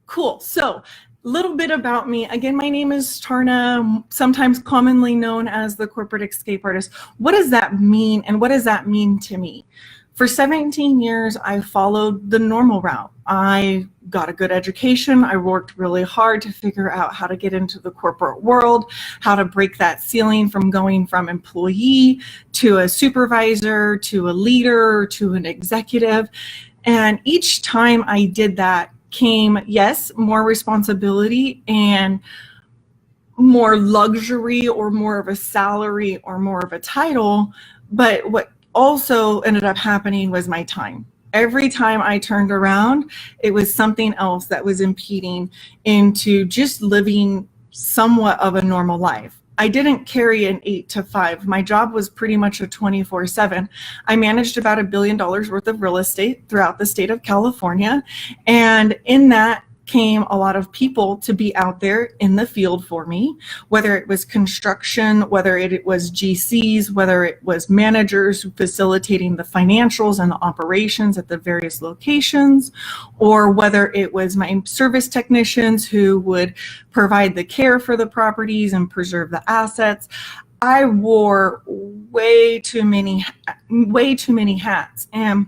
Cool. So, a little bit about me. Again, my name is Tarna, sometimes commonly known as the corporate escape artist. What does that mean, and what does that mean to me? For 17 years, I followed the normal route. I got a good education. I worked really hard to figure out how to get into the corporate world, how to break that ceiling from going from employee to a supervisor, to a leader, to an executive. And each time I did that came, yes, more responsibility and more luxury or more of a salary or more of a title. But what also ended up happening was my time. Every time I turned around, it was something else that was impeding into just living somewhat of a normal life. I didn't carry an 8 to 5. My job was pretty much a 24/7. I managed about $1 billion worth of real estate throughout the state of California. And in that came a lot of people to be out there in the field for me, whether it was construction, whether it was GCs, whether it was managers facilitating the financials and the operations at the various locations, or whether it was my service technicians who would provide the care for the properties and preserve the assets. I wore way too many hats. And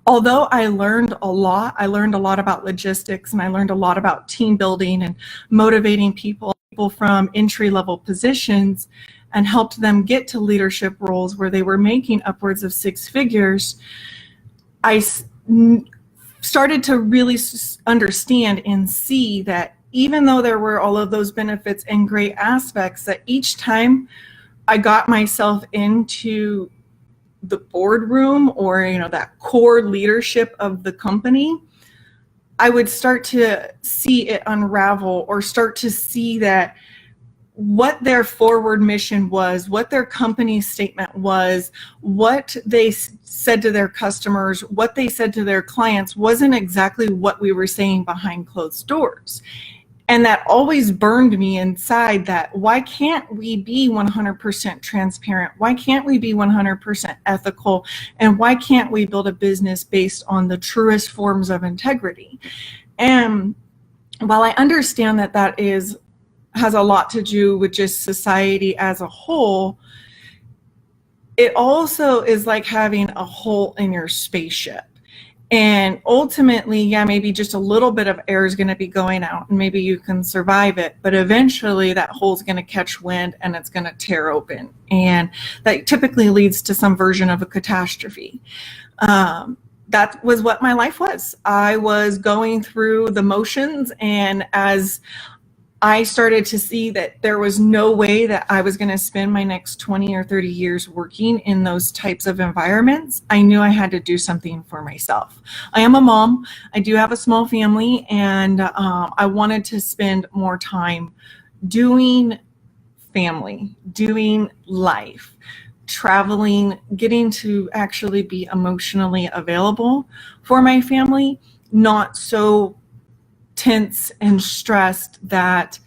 although I learned a lot about logistics, and I learned a lot about team building and motivating people from entry-level positions, and helped them get to leadership roles where they were making upwards of 6 figures, I started to really understand and see that even though there were all of those benefits and great aspects, that each time I got myself into the boardroom or that core leadership of the company, I would start to see it unravel, or start to see that what their forward mission was, what their company statement was, what they said to their customers, what they said to their clients wasn't exactly what we were saying behind closed doors. And that always burned me inside, that why can't we be 100% transparent? Why can't we be 100% ethical? And why can't we build a business based on the truest forms of integrity? And while I understand that that has a lot to do with just society as a whole, it also is like having a hole in your spaceship. And ultimately, yeah, maybe just a little bit of air is going to be going out and maybe you can survive it, but eventually that hole is going to catch wind and it's going to tear open. And that typically leads to some version of a catastrophe. That was what my life was. I was going through the motions, and as I started to see that there was no way that I was going to spend my next 20 or 30 years working in those types of environments, I knew I had to do something for myself. I am a mom. I do have a small family, and I wanted to spend more time doing family, doing life, traveling, getting to actually be emotionally available for my family, not so tense and stressed that,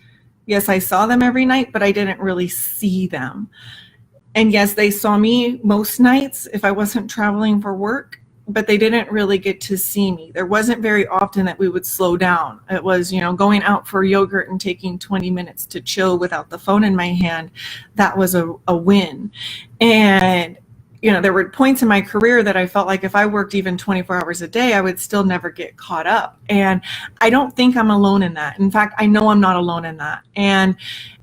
yes, I saw them every night, but I didn't really see them. And yes, they saw me most nights if I wasn't traveling for work, but they didn't really get to see me. There wasn't very often that we would slow down. It was, going out for yogurt and taking 20 minutes to chill without the phone in my hand. That was a win. And there were points in my career that I felt like if I worked even 24 hours a day, I would still never get caught up. And I don't think I'm alone in that. In fact, I know I'm not alone in that. And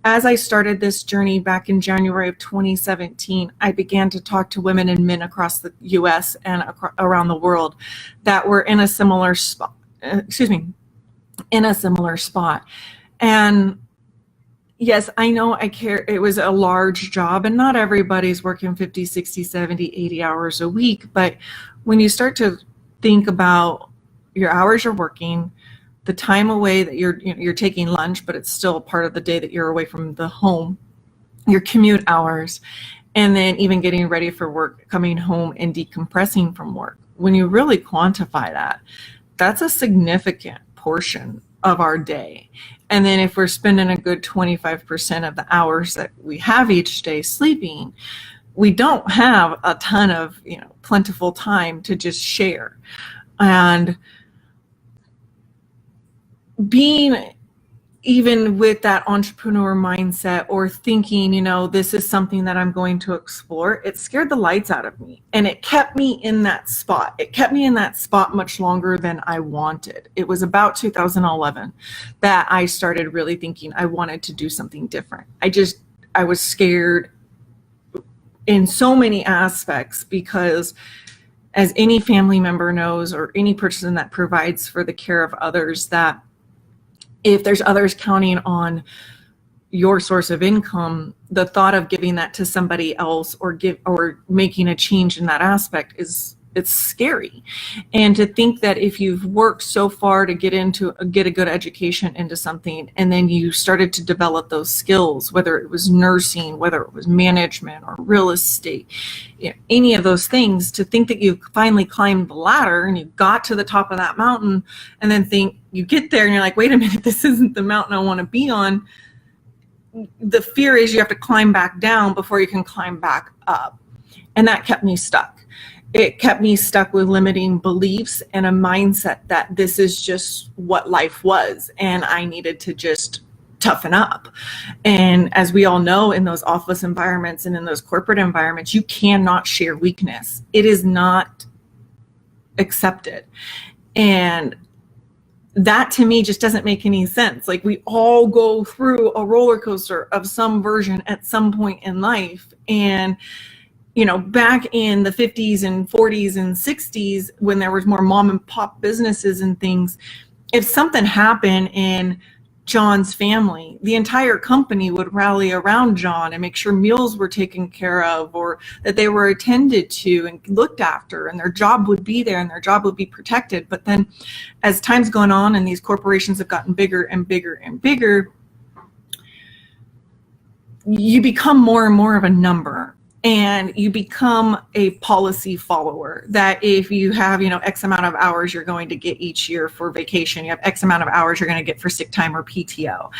as I started this journey back in January of 2017, I began to talk to women and men across the US and around the world that were in a similar spot, And yes, I know it was a large job, and not everybody's working 50, 60, 70, 80 hours a week. But when you start to think about your hours you're working, the time away that you're taking lunch, but it's still part of the day that you're away from the home, your commute hours, and then even getting ready for work, coming home and decompressing from work. When you really quantify that, that's a significant portion of our day. And then if we're spending a good 25% of the hours that we have each day sleeping, we don't have a ton of, plentiful time to just share. And being even with that entrepreneur mindset or thinking, this is something that I'm going to explore, it scared the lights out of me. And it kept me in that spot. It kept me in that spot much longer than I wanted. It was about 2011 that I started really thinking I wanted to do something different. I was scared in so many aspects because, as any family member knows, or any person that provides for the care of others, that if there's others counting on your source of income, the thought of giving that to somebody else or making a change in that aspect it's scary. And to think that if you've worked so far to get a good education into something, and then you started to develop those skills, whether it was nursing, whether it was management or real estate, any of those things, to think that you finally climbed the ladder and you got to the top of that mountain, and then think you get there and you're like, wait a minute, this isn't the mountain I want to be on. The fear is you have to climb back down before you can climb back up. And that kept me stuck. It kept me stuck with limiting beliefs and a mindset that this is just what life was, and I needed to just toughen up. And as we all know, in those office environments and in those corporate environments, you cannot share weakness. It is not accepted. And that to me just doesn't make any sense. Like, we all go through a roller coaster of some version at some point in life. And back in the 50s and 40s and 60s, when there was more mom and pop businesses and things, if something happened in John's family, the entire company would rally around John and make sure meals were taken care of, or that they were attended to and looked after, and their job would be there and their job would be protected. But then as time's gone on and these corporations have gotten bigger and bigger and bigger, you become more and more of a number. And you become a policy follower, that if you have, X amount of hours you're going to get each year for vacation, you have X amount of hours you're going to get for sick time or PTO.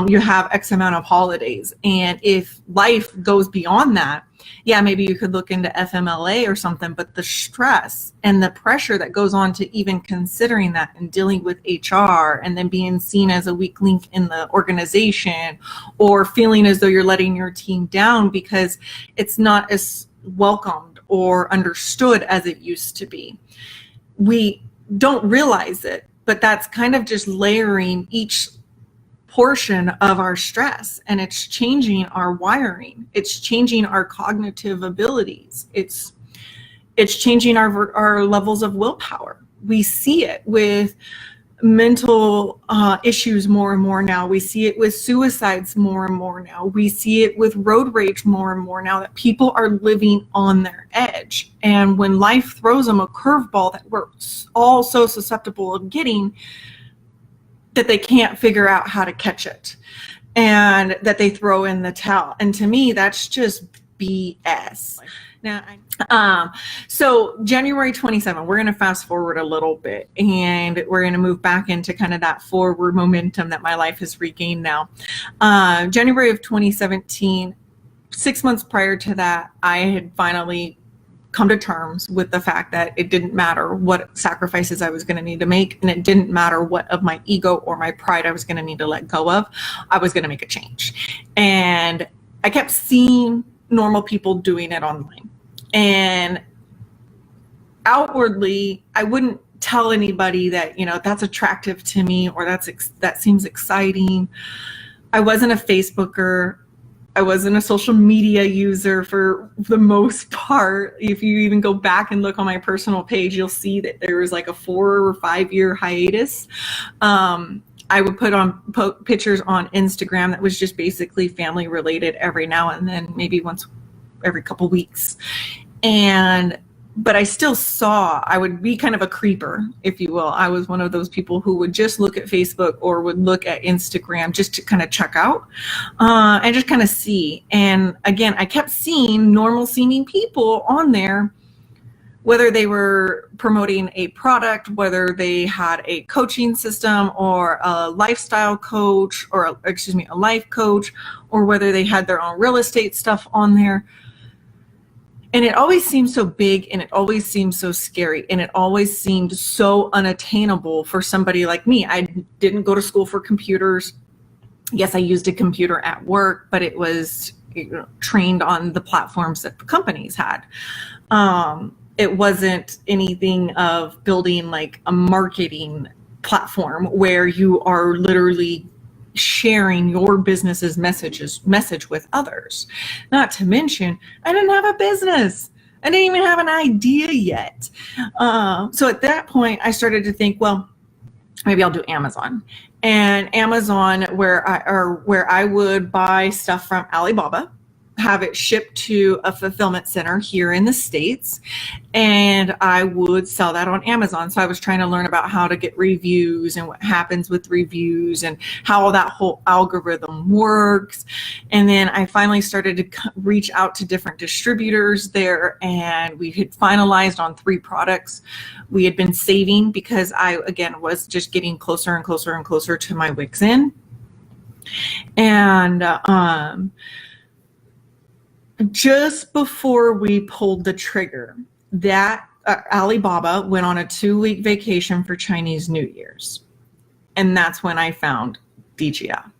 You have X amount of holidays. And if life goes beyond that, maybe you could look into FMLA or something, but the stress and the pressure that goes on to even considering that and dealing with HR, and then being seen as a weak link in the organization, or feeling as though you're letting your team down because it's not as welcomed or understood as it used to be. We don't realize it, but that's kind of just layering each portion of our stress, and it's changing our wiring. It's changing our cognitive abilities. It's changing our levels of willpower. We see it with mental issues more and more now. We see it with suicides more and more now. We see it with road rage more and more now, that people are living on their edge. And when life throws them a curveball that we're all so susceptible of getting, that they can't figure out how to catch it, and that they throw in the towel. And to me, that's just BS. Now, so January 27, we're going to fast forward a little bit, and we're going to move back into kind of that forward momentum that my life has regained now. January of 2017, 6 months prior to that, I had finally come to terms with the fact that it didn't matter what sacrifices I was going to need to make, and it didn't matter what of my ego or my pride I was going to need to let go of. I was going to make a change. And I kept seeing normal people doing it online, and outwardly I wouldn't tell anybody that, that's attractive to me, or that seems exciting. I wasn't a Facebooker. I wasn't a social media user for the most part. If you even go back and look on my personal page, you'll see that there was like a 4 or 5 year hiatus. I would put pictures on Instagram that was just basically family related every now and then, maybe once every couple weeks. But I still I would be kind of a creeper, if you will. I was one of those people who would just look at Facebook or would look at Instagram just to kind of check out and just kind of see. And again, I kept seeing normal seeming people on there, whether they were promoting a product, whether they had a coaching system or a lifestyle coach, or a life coach, or whether they had their own real estate stuff on there. And it always seemed so big, and it always seemed so scary, and it always seemed so unattainable for somebody like me. I didn't go to school for computers. Yes, I used a computer at work, but it was, trained on the platforms that the companies had. It wasn't anything of building like a marketing platform where you are literally sharing your business's message with others. Not to mention, I didn't have a business. I didn't even have an idea yet. So at that point, I started to think, well, maybe I'll do Amazon. And Amazon, where I would buy stuff from Alibaba, have it shipped to a fulfillment center here in the States, and I would sell that on Amazon. So I was trying to learn about how to get reviews and what happens with reviews and how that whole algorithm works. And then I finally started to reach out to different distributors there, and we had finalized on 3 products. We had been saving because I, again, was just getting closer and closer and closer to my Wix in. And just before we pulled the trigger, that Alibaba went on a 2-week vacation for Chinese New Year's. And that's when I found DGL.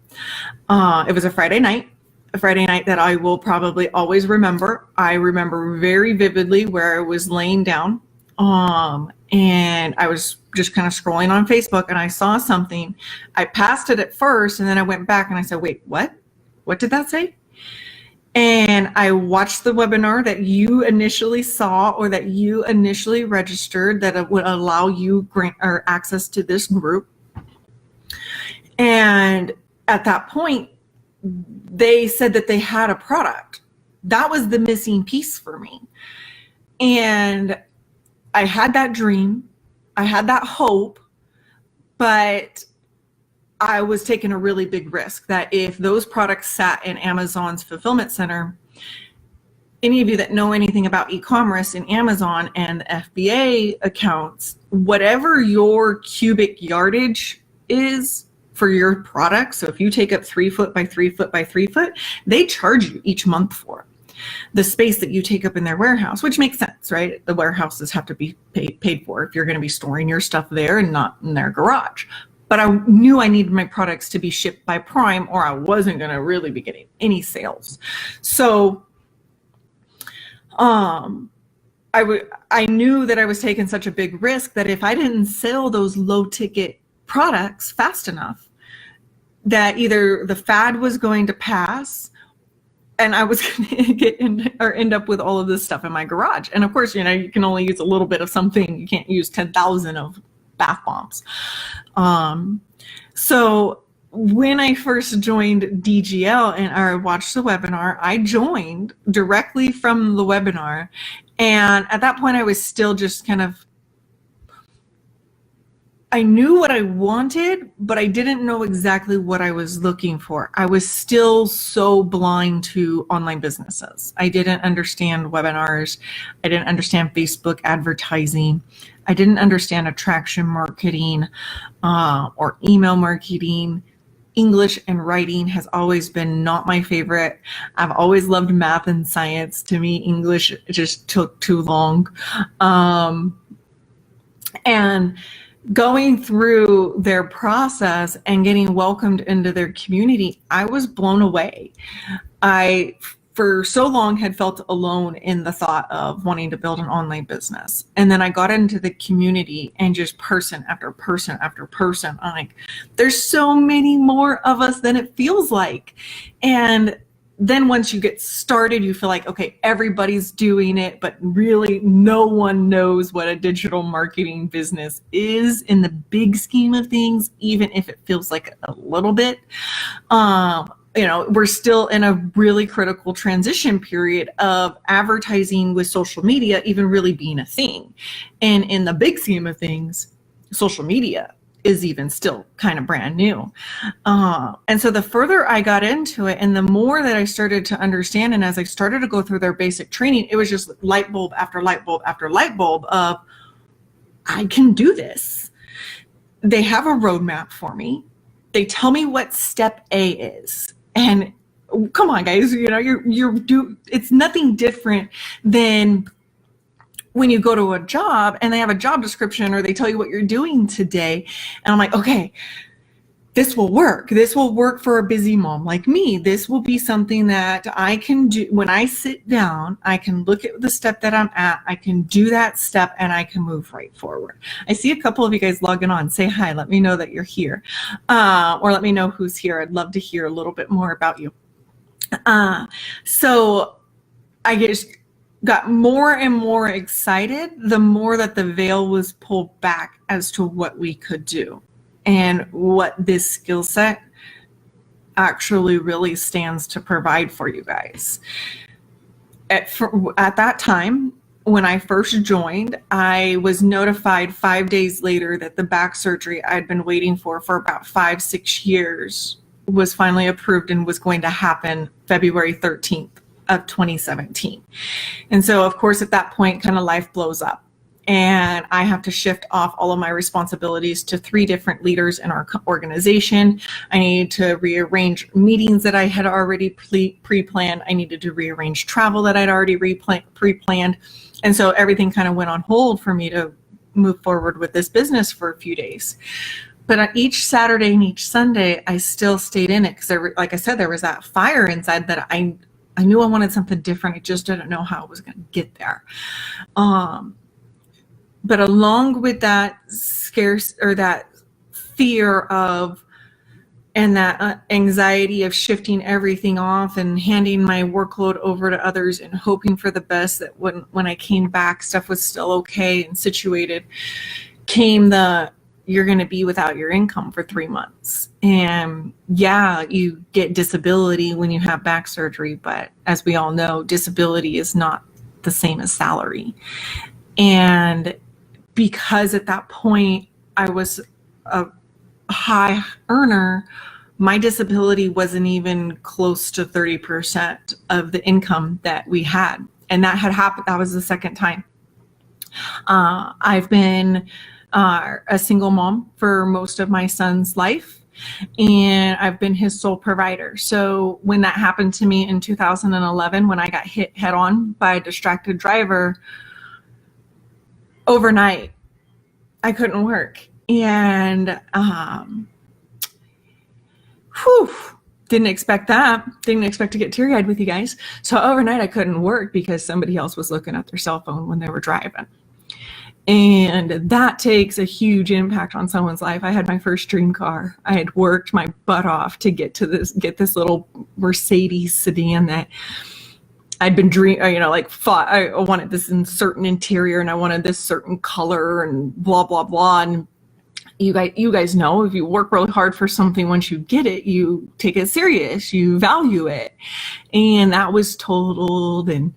It was a Friday night that I will probably always remember. I remember very vividly where I was laying down, and I was just kind of scrolling on Facebook, and I saw something. I passed it at first, and then I went back and I said, wait, what? What did that say? And I watched the webinar that you initially saw, or that you initially registered, that would allow you access to this group. And at that point, they said that they had a product. That was the missing piece for me. And I had that dream, I had that hope, but I was taking a really big risk that if those products sat in Amazon's fulfillment center, any of you that know anything about e-commerce in Amazon and the FBA accounts, whatever your cubic yardage is for your product, so if you take up 3 foot by 3 foot by 3 foot, they charge you each month for the space that you take up in their warehouse, which makes sense, right? The warehouses have to be paid for if you're going to be storing your stuff there and not in their garage. But I knew I needed my products to be shipped by Prime, or I wasn't going to really be getting any sales. So I knew that I was taking such a big risk that if I didn't sell those low ticket products fast enough, that either the fad was going to pass and I was going to end up with all of this stuff in my garage. And of course, you can only use a little bit of something. You can't use 10,000 of bath bombs. So when I first joined DGL and I watched the webinar, I joined directly from the webinar. And at that point, I was still just kind of, I knew what I wanted, but I didn't know exactly what I was looking for. I was still so blind to online businesses. I didn't understand webinars. I didn't understand Facebook advertising. I didn't understand attraction marketing or email marketing. English and writing has always been not my favorite. I've always loved math and science. To me, English just took too long. And going through their process and getting welcomed into their community, I was blown away. I, for so long, had felt alone in the thought of wanting to build an online business. And then I got into the community, and just person after person after person, I'm like, there's so many more of us than it feels like. And then once you get started, you feel like, okay, everybody's doing it, but really no one knows what a digital marketing business is in the big scheme of things, even if it feels like a little bit. We're still in a really critical transition period of advertising with social media even really being a thing. And in the big scheme of things, social media is even still kind of brand new. And so the further I got into it, and the more that I started to understand, and as I started to go through their basic training, it was just light bulb after light bulb after light bulb of, I can do this. They have a roadmap for me. They tell me what step A is. And come on, guys, it's nothing different than when you go to a job and they have a job description or they tell you what you're doing today. And I'm like, okay, this will work. This will work for a busy mom like me. This will be something that I can do. When I sit down, I can look at the step that I'm at. I can do that step and I can move right forward. I see a couple of you guys logging on. Say hi. Let me know that you're here. Or let me know who's here. I'd love to hear a little bit more about you. So I just got more and more excited the more that the veil was pulled back as to what we could do and what this skill set actually really stands to provide for you guys. At that time, when I first joined, I was notified 5 days later that the back surgery I'd been waiting for about 5-6 years was finally approved and was going to happen February 13th of 2017. And so, of course, at that point, kind of life blows up. And I have to shift off all of my responsibilities to 3 different leaders in our organization. I needed to rearrange meetings that I had already pre-planned. I needed to rearrange travel that I'd already pre-planned. And so everything kind of went on hold for me to move forward with this business for a few days. But on each Saturday and each Sunday, I still stayed in it because, like I said, there was that fire inside that I knew I wanted something different. I just didn't know how I was going to get there. But along with that that fear of, and that anxiety of shifting everything off and handing my workload over to others and hoping for the best, that when I came back, stuff was still okay and situated, came you're going to be without your income for 3 months. And yeah, you get disability when you have back surgery, but as we all know, disability is not the same as salary. And because at that point I was a high earner, my disability wasn't even close to 30% of the income that we had. And that had happened. That was the second time. I've been a single mom for most of my son's life, and I've been his sole provider. So when that happened to me in 2011, when I got hit head on by a distracted driver, overnight, I couldn't work. And didn't expect that. Didn't expect to get teary-eyed with you guys. So overnight, I couldn't work because somebody else was looking at their cell phone when they were driving. And that takes a huge impact on someone's life. I had my first dream car. I had worked my butt off to get this little Mercedes sedan that I'd been I wanted this in certain interior and I wanted this certain color and blah, blah, blah. And you guys know, if you work really hard for something, once you get it, you take it serious, you value it. And that was totaled, and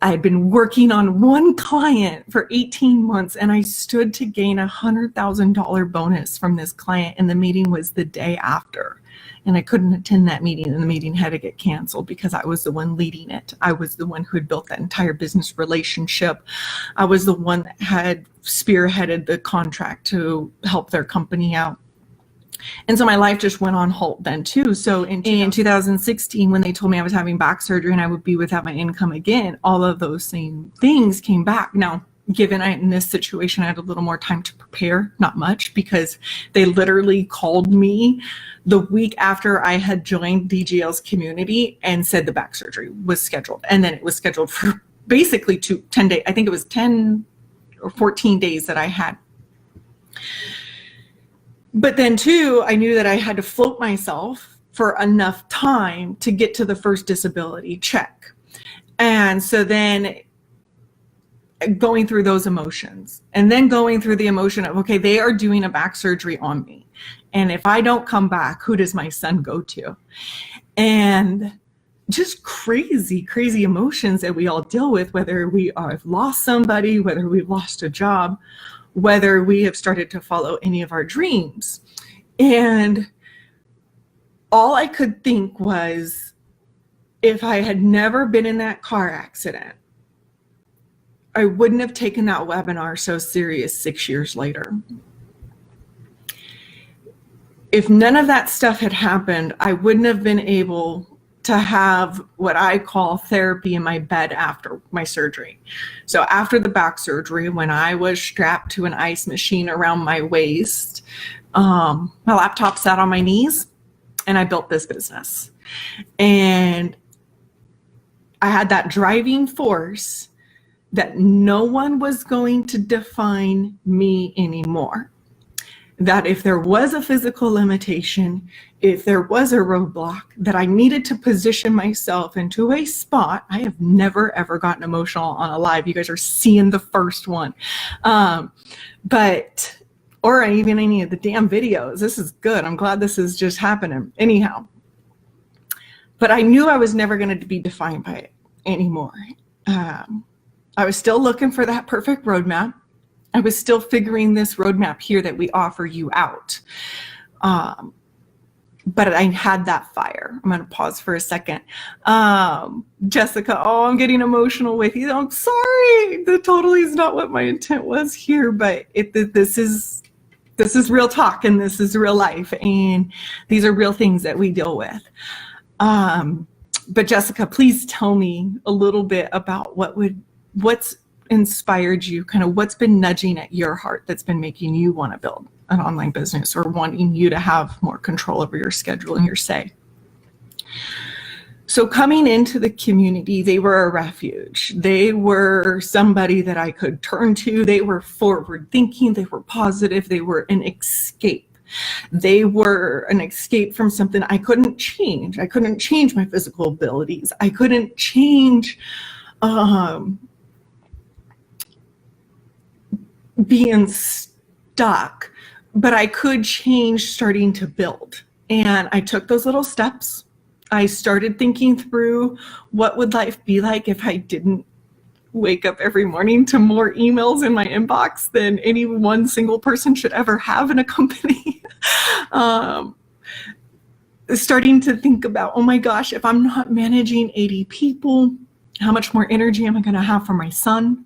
I had been working on one client for 18 months and I stood to gain $100,000 bonus from this client, and the meeting was the day after. And I couldn't attend that meeting, and the meeting had to get canceled because I was the one leading it. I was the one who had built that entire business relationship. I was the one that had spearheaded the contract to help their company out. And so my life just went on halt then too. So in 2016, when they told me I was having back surgery and I would be without my income again, all of those same things came back. Now, given in this situation, I had a little more time to prepare, not much, because they literally called me the week after I had joined DGL's community and said the back surgery was scheduled. And then it was scheduled for basically 10 days. I think it was 10 or 14 days that I had. But then too, I knew that I had to float myself for enough time to get to the first disability check. And so then going through those emotions, and then going through the emotion of, okay, they are doing a back surgery on me. And if I don't come back, who does my son go to? And just crazy, crazy emotions that we all deal with, whether we have lost somebody, whether we've lost a job, whether we have started to follow any of our dreams. And all I could think was, if I had never been in that car accident, I wouldn't have taken that webinar so serious 6 years later. If none of that stuff had happened, I wouldn't have been able to have what I call therapy in my bed after my surgery. So after the back surgery, when I was strapped to an ice machine around my waist, my laptop sat on my knees and I built this business. And I had that driving force that no one was going to define me anymore. That if there was a physical limitation, if there was a roadblock, that I needed to position myself into a spot. I have never, ever gotten emotional on a live. You guys are seeing the first one. Or even any of the damn videos. This is good. I'm glad this is just happening. Anyhow. But I knew I was never going to be defined by it anymore. I was still looking for that perfect roadmap. I was still figuring this roadmap here that we offer you out. But I had that fire. I'm going to pause for a second. Jessica, I'm getting emotional with you. I'm sorry. That totally is not what my intent was here, but this is real talk and this is real life. And these are real things that we deal with. But Jessica, please tell me a little bit about what's inspired you, kind of what's been nudging at your heart that's been making you want to build an online business or wanting you to have more control over your schedule and your say. So coming into the community, they were a refuge. They were somebody that I could turn to. They were forward thinking. They were positive. They were an escape. They were an escape from something I couldn't change. I couldn't change my physical abilities. I couldn't change being stuck, but I could change starting to build. And I took those little steps. I started thinking through what would life be like if I didn't wake up every morning to more emails in my inbox than any one single person should ever have in a company. Starting to think about, oh my gosh, if I'm not managing 80 people, how much more energy am I going to have for my son?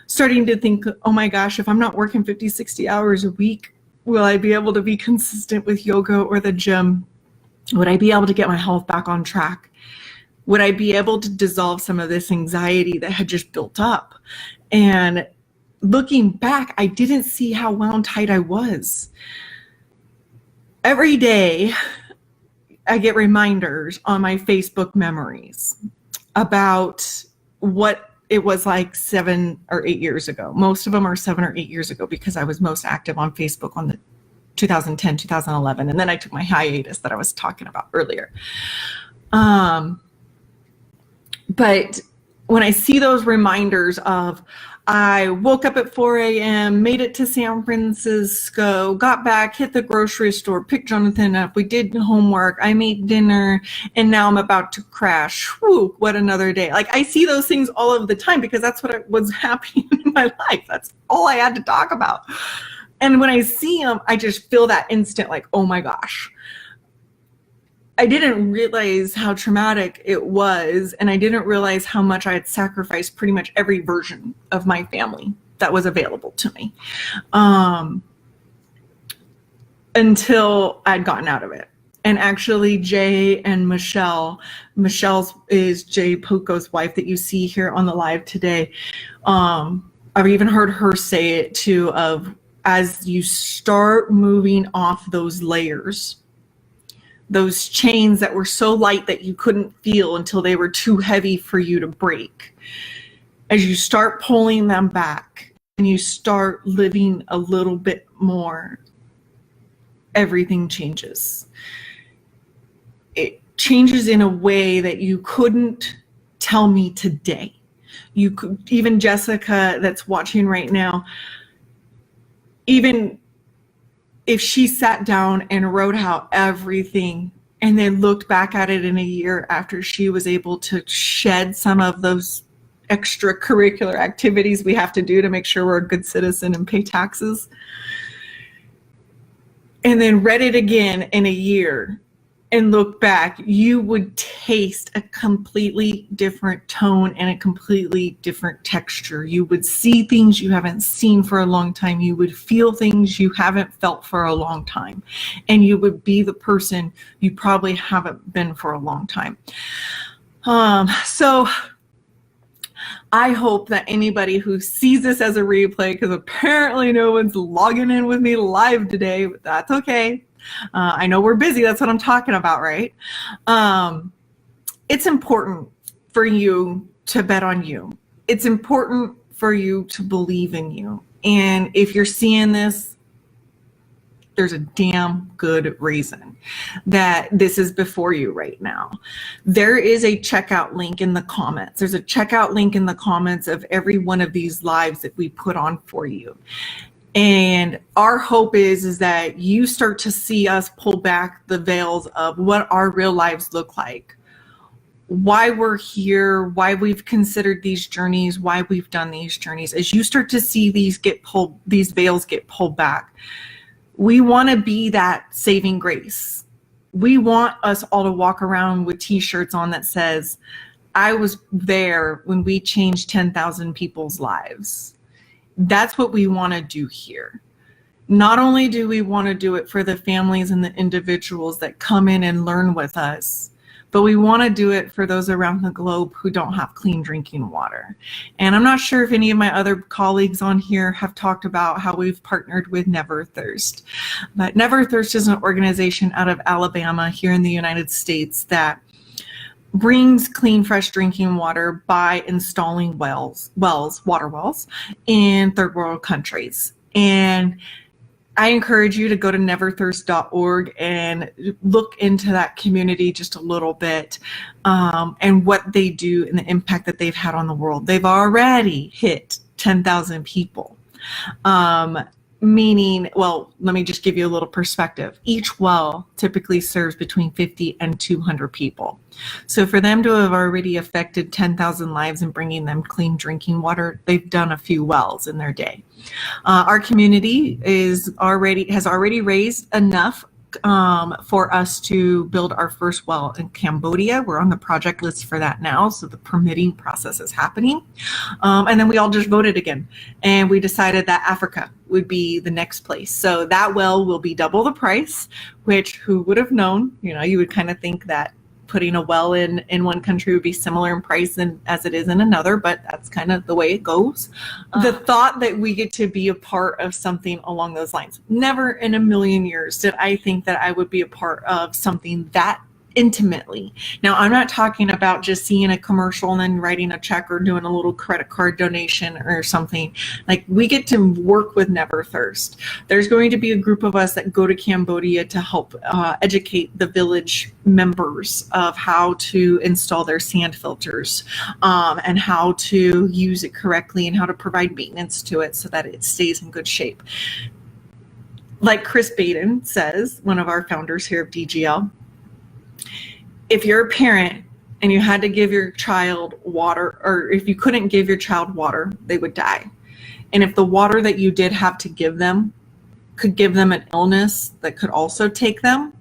Starting to think, oh my gosh, if I'm not working 50, 60 hours a week, will I be able to be consistent with yoga or the gym? Would I be able to get my health back on track? Would I be able to dissolve some of this anxiety that had just built up? And looking back, I didn't see how wound tight I was. Every day, I get reminders on my Facebook memories about what it was like 7 or 8 years ago. Most of them are 7 or 8 years ago because I was most active on Facebook on the 2010, 2011. And then I took my hiatus that I was talking about earlier. But when I see those reminders of, I woke up at 4 a.m., made it to San Francisco, got back, hit the grocery store, picked Jonathan up, we did homework, I made dinner, and now I'm about to crash. Whew, what another day. Like, I see those things all of the time because that's what was happening in my life. That's all I had to talk about. And when I see them, I just feel that instant, like, oh my gosh. I didn't realize how traumatic it was, and I didn't realize how much I had sacrificed pretty much every version of my family that was available to me until I'd gotten out of it. And actually, Jay and Michelle's is Jay Poco's wife that you see here on the live today. I've even heard her say it too, of as you start moving off those layers, those chains that were so light that you couldn't feel until they were too heavy for you to break. As you start pulling them back and you start living a little bit more, everything changes. It changes in a way that you couldn't tell me today. You could, even Jessica that's watching right now, even if she sat down and wrote out everything and then looked back at it in a year after she was able to shed some of those extracurricular activities we have to do to make sure we're a good citizen and pay taxes, and then read it again in a year and look back, you would taste a completely different tone and a completely different texture. You would see things you haven't seen for a long time. You would feel things you haven't felt for a long time. And you would be the person you probably haven't been for a long time. So I hope that anybody who sees this as a replay, because apparently no one's logging in with me live today, but that's okay. I know we're busy. That's what I'm talking about, right? It's important for you to bet on you. It's important for you to believe in you. And if you're seeing this, there's a damn good reason that this is before you right now. There is a checkout link in the comments. There's a checkout link in the comments of every one of these lives that we put on for you. And our hope is that you start to see us pull back the veils of what our real lives look like, why we're here, why we've considered these journeys, why we've done these journeys. As you start to see these veils get pulled back, we want to be that saving grace. We want us all to walk around with t-shirts on that says, I was there when we changed 10,000 people's lives. That's what we want to do here. Not only do we want to do it for the families and the individuals that come in and learn with us, but we want to do it for those around the globe who don't have clean drinking water. And I'm not sure if any of my other colleagues on here have talked about how we've partnered with Never Thirst. But Never Thirst is an organization out of Alabama here in the United States that brings clean, fresh drinking water by installing water wells in third world countries. And I encourage you to go to neverthirst.org and look into that community just a little bit, and what they do and the impact that they've had on the world. They've already hit 10,000 people. Meaning, well, let me just give you a little perspective. Each well typically serves between 50 and 200 people. So for them to have already affected 10,000 lives and bringing them clean drinking water, they've done a few wells in their day. Our community has already raised enough for us to build our first well in Cambodia. We're on the project list for that now, so the permitting process is happening. And then we all just voted again, and we decided that Africa would be the next place. So that well will be double the price, which who would have known? You know, you would kind of think that putting a well in one country would be similar in price as it is in another, but that's kind of the way it goes. The thought that we get to be a part of something along those lines. Never in a million years did I think that I would be a part of something that intimately. Now, I'm not talking about just seeing a commercial and then writing a check or doing a little credit card donation or something. Like, we get to work with Never Thirst. There's going to be a group of us that go to Cambodia to help educate the village members of how to install their sand filters, and how to use it correctly and how to provide maintenance to it so that it stays in good shape. Like Chris Baden says, one of our founders here of DGL, if you're a parent and you had to give your child water, or if you couldn't give your child water, they would die. And if the water that you did have to give them could give them an illness that could also take them,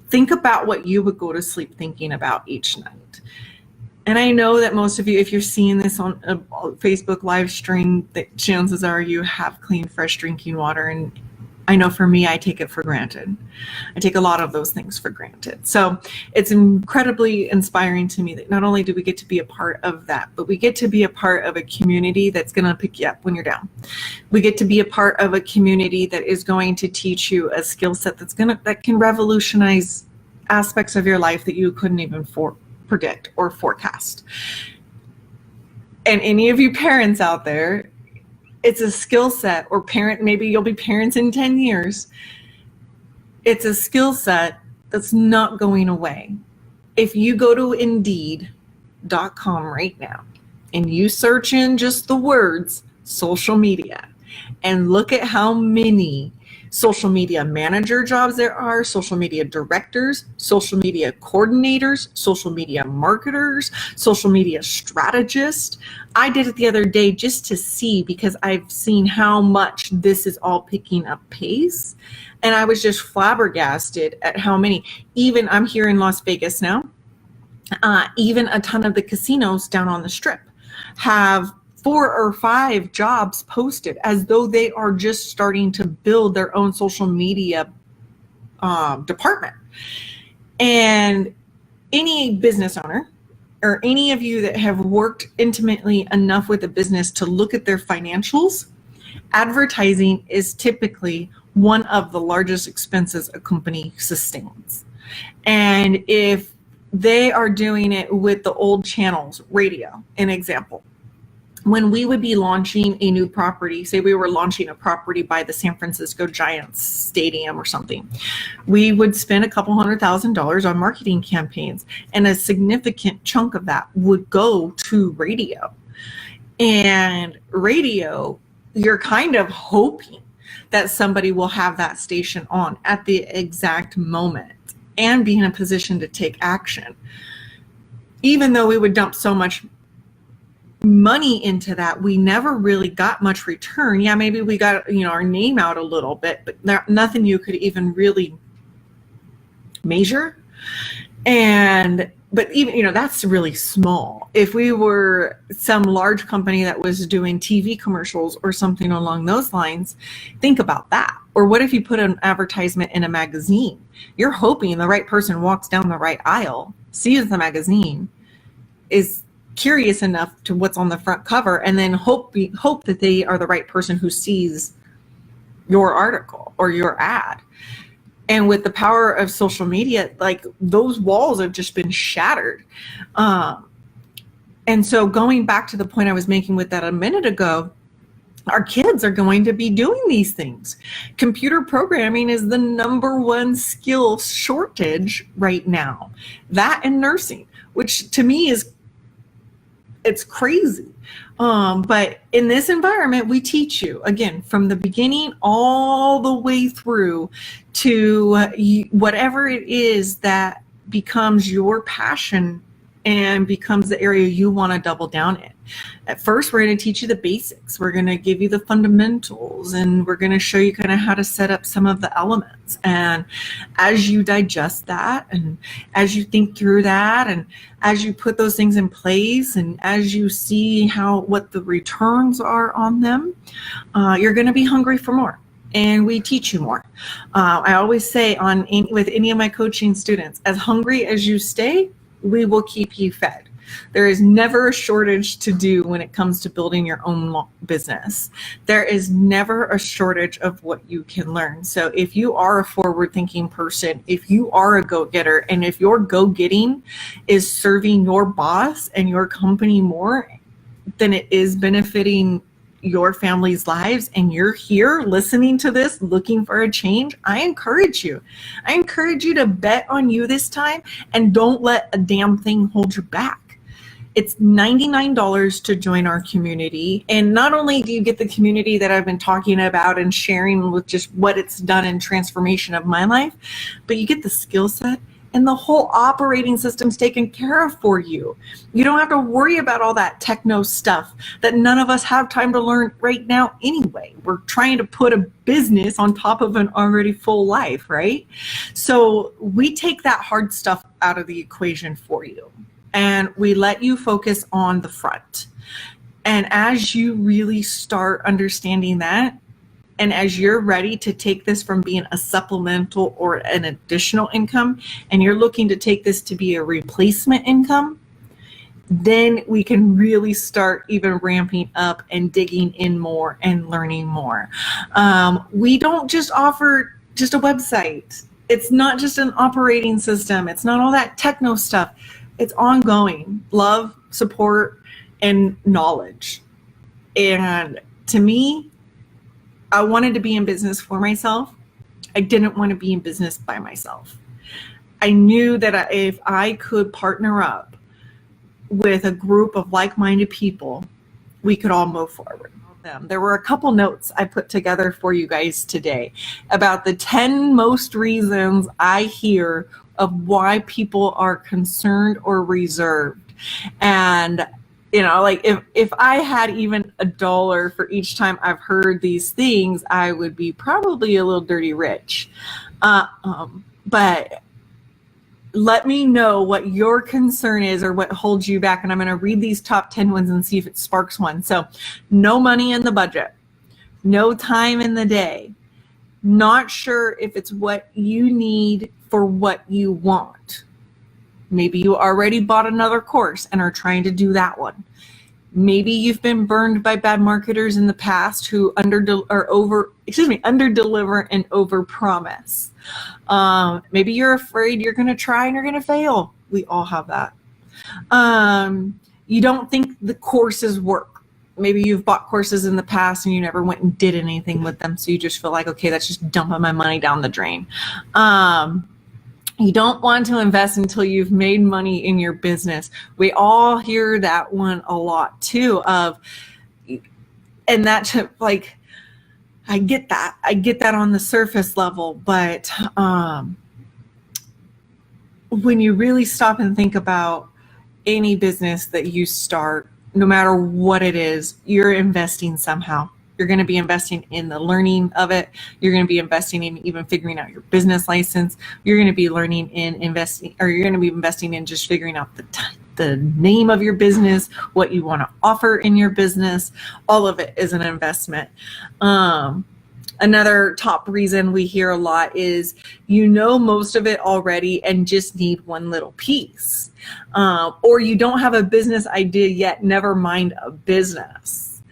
think about what you would go to sleep thinking about each night. And I know that most of you, if you're seeing this on a Facebook live stream, the chances are you have clean, fresh drinking water. And I know for me, I take it for granted. I take a lot of those things for granted. So it's incredibly inspiring to me that not only do we get to be a part of that, but we get to be a part of a community that's going to pick you up when you're down. We get to be a part of a community that is going to teach you a skill set that can revolutionize aspects of your life that you couldn't even predict or forecast. And any of you parents out there, it's a skill set, or maybe you'll be parents in 10 years. It's a skill set that's not going away. If you go to Indeed.com right now and you search in just the words social media and look at how many social media manager jobs there are, social media directors, social media coordinators, social media marketers, social media strategists. I did it the other day just to see, because I've seen how much this is all picking up pace. And I was just flabbergasted at how many, even I'm here in Las Vegas now, even a ton of the casinos down on the strip have 4 or 5 jobs posted as though they are just starting to build their own social media department. And any business owner or any of you that have worked intimately enough with a business to look at their financials, advertising is typically one of the largest expenses a company sustains. And if they are doing it with the old channels, radio, an example, when we would be launching a new property, say we were launching a property by the San Francisco Giants stadium or something, we would spend a couple $100,000 on marketing campaigns, and a significant chunk of that would go to radio. And radio, you're kind of hoping that somebody will have that station on at the exact moment and be in a position to take action. Even though we would dump so much money into that, we never really got much return. Yeah, maybe we got, our name out a little bit, but nothing you could even really measure. But even, that's really small. If we were some large company that was doing TV commercials or something along those lines, think about that. Or what if you put an advertisement in a magazine? You're hoping the right person walks down the right aisle, sees the magazine, is curious enough to what's on the front cover, and then hope that they are the right person who sees your article or your ad. And with the power of social media, like, those walls have just been shattered. And so going back to the point I was making with that a minute ago, our kids are going to be doing these things. Computer programming is the #1 skill shortage right now. That and nursing, which to me it's crazy. But in this environment, we teach you, again, from the beginning all the way through to whatever it is that becomes your passion and becomes the area you want to double down in. At first, we're going to teach you the basics. We're going to give you the fundamentals, and we're going to show you kind of how to set up some of the elements. And as you digest that, and as you think through that, and as you put those things in place, and as you see what the returns are on them, you're going to be hungry for more. And we teach you more. I always say with any of my coaching students, as hungry as you stay, we will keep you fed. There is never a shortage to do when it comes to building your own business. There is never a shortage of what you can learn. So if you are a forward-thinking person, if you are a go-getter, and if your go-getting is serving your boss and your company more than it is benefiting your family's lives, and you're here listening to this looking for a change, I encourage you to bet on you this time, and don't let a damn thing hold you back. It's $99 to join our community. And not only do you get the community that I've been talking about and sharing with just what it's done in transformation of my life, but you get the skill set, and the whole operating system's taken care of for you. You don't have to worry about all that techno stuff that none of us have time to learn right now anyway. We're trying to put a business on top of an already full life, right? So we take that hard stuff out of the equation for you, and we let you focus on the front. And as you really start understanding that, and as you're ready to take this from being a supplemental or an additional income, and you're looking to take this to be a replacement income, then we can really start even ramping up and digging in more and learning more. We don't just offer just a website. It's not just an operating system. It's not all that techno stuff. It's ongoing love, support, and knowledge. And to me, I wanted to be in business for myself. I didn't want to be in business by myself. I knew that if I could partner up with a group of like-minded people, we could all move forward. There were a couple notes I put together for you guys today about the 10 most reasons I hear of why people are concerned or reserved. And like if I had even $1 for each time I've heard these things, I would be probably a little dirty rich. But let me know what your concern is or what holds you back. And I'm going to read these top 10 ones and see if it sparks one. So no money in the budget, no time in the day, not sure if it's what you need for what you want. Maybe you already bought another course and are trying to do that one. Maybe you've been burned by bad marketers in the past who underdeliver and overpromise. Maybe you're afraid you're going to try and you're going to fail. We all have that. You don't think the courses work. Maybe you've bought courses in the past and you never went and did anything with them. So you just feel like, okay, that's just dumping my money down the drain. You don't want to invest until you've made money in your business. We all hear that one a lot too, and that's like, I get that on the surface level, but when you really stop and think about any business that you start, no matter what it is, you're investing somehow. You're going to be investing in the learning of it. You're going to be investing in even figuring out your business license. You're going to be learning in investing, or you're going to be investing in just figuring out the name of your business, what you want to offer in your business. All of it is an investment. Another top reason we hear a lot is most of it already and just need one little piece. Or you don't have a business idea yet, never mind a business.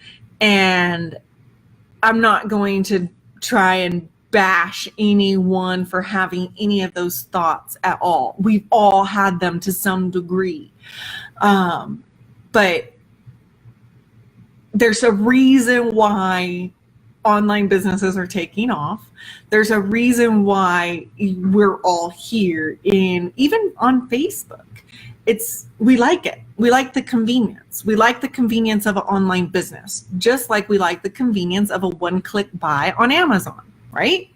And I'm not going to try and bash anyone for having any of those thoughts at all. We've all had them to some degree. But there's a reason why online businesses are taking off. There's a reason why we're all here, even on Facebook. We like it. We like the convenience. We like the convenience of an online business, just like we like the convenience of a one-click buy on Amazon, right?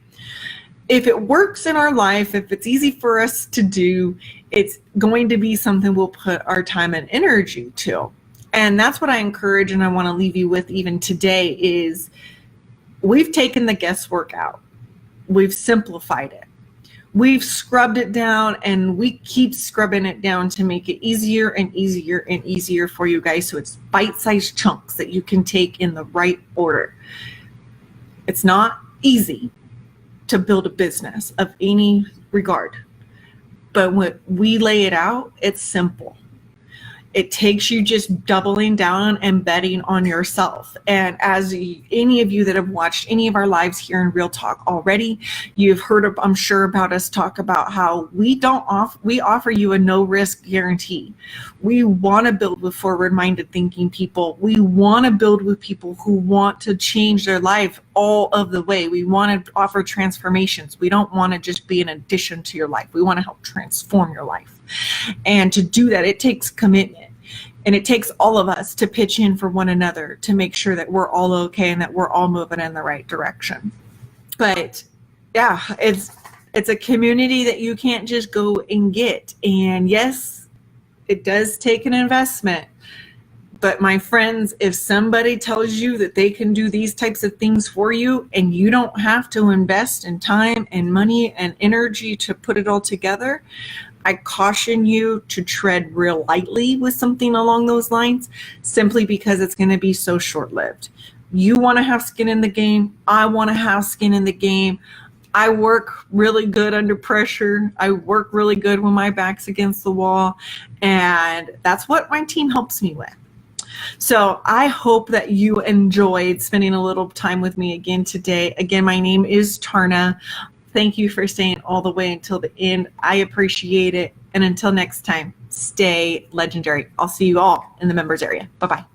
If it works in our life, if it's easy for us to do, it's going to be something we'll put our time and energy to. And that's what I encourage and I want to leave you with even today is we've taken the guesswork out. We've simplified it. We've scrubbed it down and we keep scrubbing it down to make it easier and easier and easier for you guys. So it's bite-sized chunks that you can take in the right order. It's not easy to build a business of any regard, but when we lay it out, it's simple. It takes you just doubling down and betting on yourself. And as any of you that have watched any of our lives here in Real Talk already, you've heard, I'm sure, about us talk about how we offer you a no risk guarantee. We want to build with forward-minded thinking people. We want to build with people who want to change their life all of the way. We want to offer transformations. We don't want to just be an addition to your life. We want to help transform your life. And to do that, it takes commitment. And it takes all of us to pitch in for one another to make sure that we're all okay and that we're all moving in the right direction. But yeah, it's a community that you can't just go and get. And yes, it does take an investment. But my friends, if somebody tells you that they can do these types of things for you and you don't have to invest in time and money and energy to put it all together, I caution you to tread real lightly with something along those lines, simply because it's going to be so short-lived. You want to have skin in the game. I want to have skin in the game. I work really good under pressure. I work really good when my back's against the wall. And that's what my team helps me with. So I hope that you enjoyed spending a little time with me again today. Again, my name is Tarna. Thank you for staying all the way until the end. I appreciate it. And until next time, stay legendary. I'll see you all in the members area. Bye-bye.